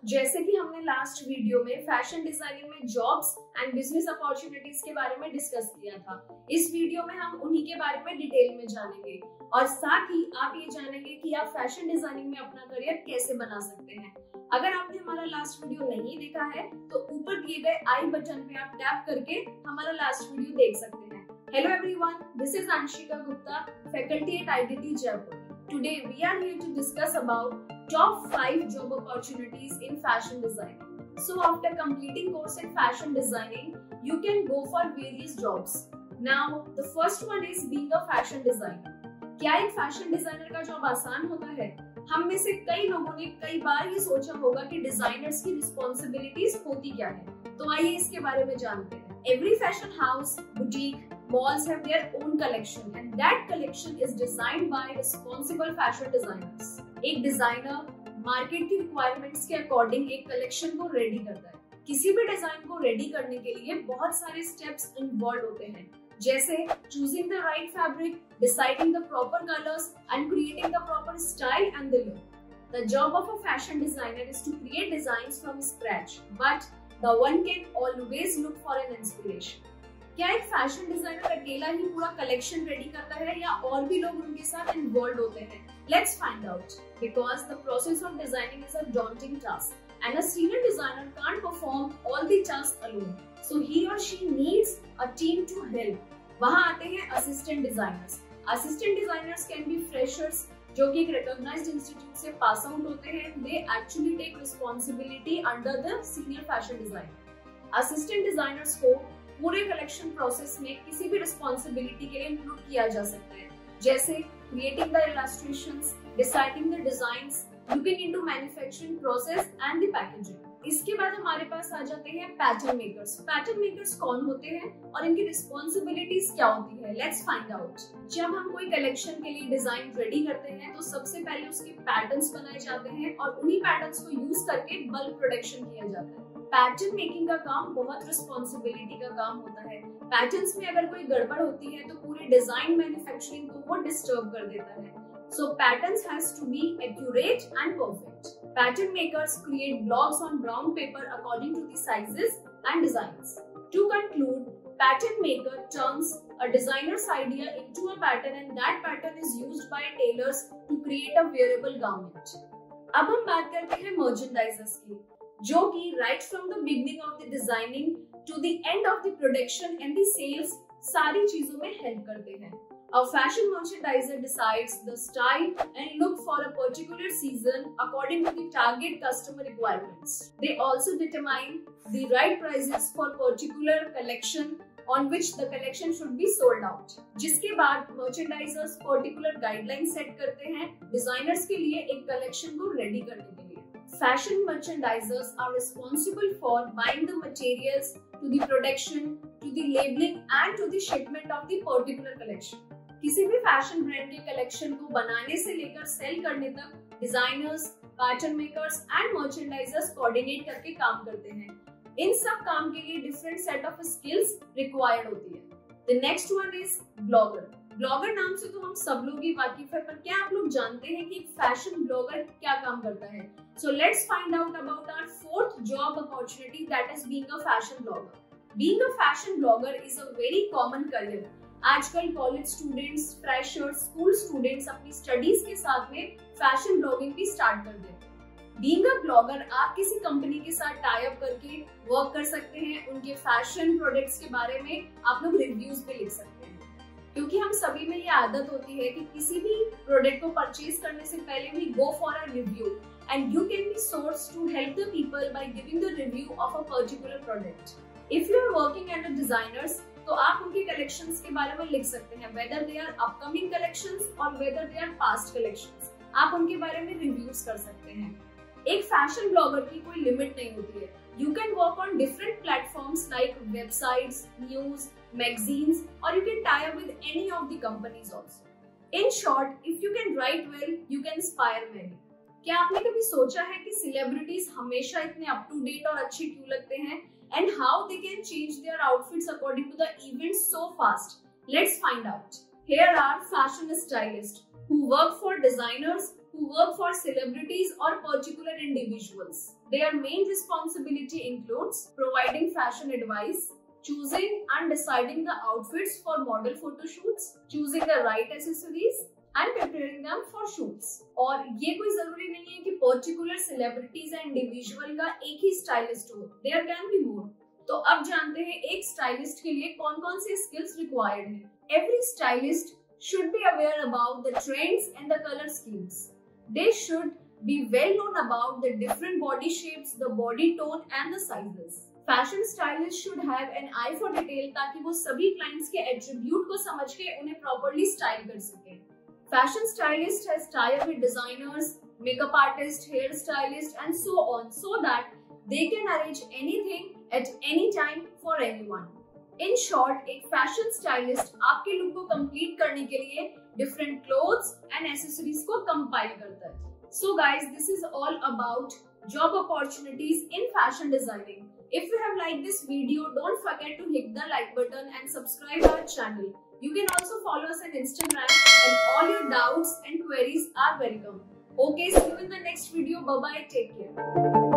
जैसे कि हमने लास्ट वीडियो में फैशन डिजाइनिंग में जॉब्स एंड बिजनेस अपॉर्चुनिटीज के बारे में डिस्कस किया था। इस वीडियो में हम उन्हीं के बारे में डिटेल में जानेंगे और साथ ही आप ये जानेंगे कि आप फैशन डिजाइनिंग में अपना करियर कैसे बना सकते हैं। अगर आपने हमारा लास्ट वीडियो नहीं देखा है तो ऊपर दिए गए आई बटन पे आप टैप करके हमारा लास्ट वीडियो देख सकते हैं। Hello everyone, this is Anshika Gupta, faculty at IIT Jaipur. Today we are here to discuss about top 5 job opportunities in fashion designing. So after completing course in fashion designing, you can go for various jobs. Now the first one is being a fashion designer. क्या एक fashion designer का job आसान होता है? हम में से कई लोगों ने कई बार ये सोचा होगा कि डिजाइनर्स की रिस्पॉन्सिबिलिटीज होती क्या है। तो आइए इसके बारे में जानते हैं। Every fashion house, boutique, malls have their own collection and that collection is designed by responsible fashion designers. एक डिजाइनर मार्केट की रिक्वायरमेंट्स के अकॉर्डिंग एक कलेक्शन को रेडी करता है। किसी भी डिजाइन को रेडी करने के लिए बहुत सारे स्टेप्स इन्वॉल्व होते हैं, जैसे choosing the right fabric, deciding the proper colours and creating the proper style and the look. The job of a fashion designer is to create designs from scratch, but the one can always look for an inspiration. क्या एक fashion designer अकेला ही पूरा collection ready करता है या और भी लोग उनके साथ इन्वॉल्व होते हैं? Let's find out. Because the process of designing is a daunting task and a senior designer can't perform all the tasks alone. So he or she needs a team to help. वहाँ आते हैं assistant designers. Assistant designers can be freshers जो कि एक recognized institute से pass out होते हैं. They actually take responsibility under the senior fashion designer. Assistant designers को पूरे कलेक्शन प्रोसेस में किसी भी रिस्पॉन्सिबिलिटी के लिए इंक्लूड किया जा सकता है, जैसे creating the illustrations, deciding the designs, looking into manufacturing process and the packaging. इसके बाद हमारे पास आ जाते हैं पैटर्न मेकर्स। पैटर्न मेकर्स कौन होते हैं और इनकी रिस्पॉन्सिबिलिटीज क्या होती है? Let's find out. जब हम कोई कलेक्शन के लिए डिजाइन रेडी करते हैं तो सबसे पहले उसके पैटर्न्स बनाए जाते हैं और उन्हीं पैटर्न्स को यूज करके बल्क प्रोडक्शन किया जाता है। पैटर्न मेकिंग का काम बहुत रिस्पॉन्सिबिलिटी का काम होता है। पैटर्न्स में अगर कोई गड़बड़ होती है तो पूरे डिजाइन मैन्युफैक्चरिंग को वो डिस्टर्ब कर देता है। So patterns has to be accurate and perfect. Pattern makers create blocks on brown paper according to the sizes and designs. To conclude, pattern maker turns a designer's idea into a pattern and that pattern is used by tailors to create a wearable garment. अब हम बात करते हैं merchandisers की, जो कि right from the beginning of the designing to the end of the production and the sales सारी चीजों में help करते हैं। A fashion merchandiser decides the style and look for a particular season according to the target customer requirements. They also determine the right prices for particular collection on which the collection should be sold out. जिसके बाद merchandisers particular guidelines set करते हैं designers के लिए एक collection को ready करने के लिए। Fashion merchandisers are responsible for buying the materials to the production, to the labeling and to the shipment of the particular collection. किसी भी फैशन ब्रांड के कलेक्शन को बनाने से लेकर सेल करने तक designers, pattern makers and merchandisers coordinate करके काम करते हैं। इन सब काम के लिए different set of skills required होती है। The next one is blogger. Blogger नाम से तो हम सब लोग ही वाकिफ है, पर क्या आप लोग जानते हैं कि एक फैशन ब्लॉगर क्या काम करता है? So let's find out about our fourth job opportunity, that is being a fashion blogger. Being a fashion blogger is a very common career. आजकल college students, freshers, school students अपनी studies के साथ में fashion blogging भी start कर देते हैं। Being a blogger आप किसी कंपनी के साथ टाई अप करके वर्क कर सकते हैं। उनके फैशन प्रोडक्ट्स के बारे में आप लोग रिव्यूज भी लिख सकते हैं, क्योंकि हम सभी में ये आदत होती है कि किसी भी प्रोडक्ट को परचेज करने से पहले we go for a review and you can be source to help the people by giving the review of a particular product. If you are working as a designers तो आप उनके collections के बारे में लिख सकते हैं, whether they are upcoming collections और whether they are past collections. आप उनके बारे में रिव्यूज कर सकते हैं। एक फैशन ब्लॉगर की कोई लिमिट नहीं होती है। You can work on different platforms like websites, news, magazines और you can tie up with any of the companies also. In short, if you can write well, you can inspire many. क्या आपने कभी सोचा है कि celebrities हमेशा इतने up to date और अच्छे क्यों लगते हैं? And how they can change their outfits according to the events so fast? Let's find out. Here are fashion stylists who work for designers who work for celebrities or particular individuals. Their main responsibility includes providing fashion advice, choosing and deciding the outfits for model photo shoots, choosing the right accessories and preparing them for shoots. और ये कोई जरूरी नहीं है कि particular celebrities या individual का एक ही स्टाइलिस्ट हो, देयर कैन बी मोर। तो अब जानते हैं एक स्टाइलिस्ट के लिए कौन कौन से स्किल्स रिक्वायर्ड हैं। Every stylist should be aware about the trends and the color schemes. They should be well known about the different body shapes, the body tone and the sizes. Fashion stylists should have an eye for detail ताकि वो सभी clients के attribute को समझ के उन्हें properly style कर सकें। Fashion stylist has tie-up with designers, makeup artists, hair stylists and so on, so that they can arrange anything at any time for anyone. In short, एक फैशन स्टाइलिस्ट आपके look को complete करने के लिए different clothes and accessories को compile करता है। So guys, this is all about job opportunities in fashion designing. If you have liked this video, don't forget to hit the like button and subscribe our channel. You can also follow us on Instagram and all your doubts and queries are welcome. Okay, see you in the next video. Bye bye. Take care.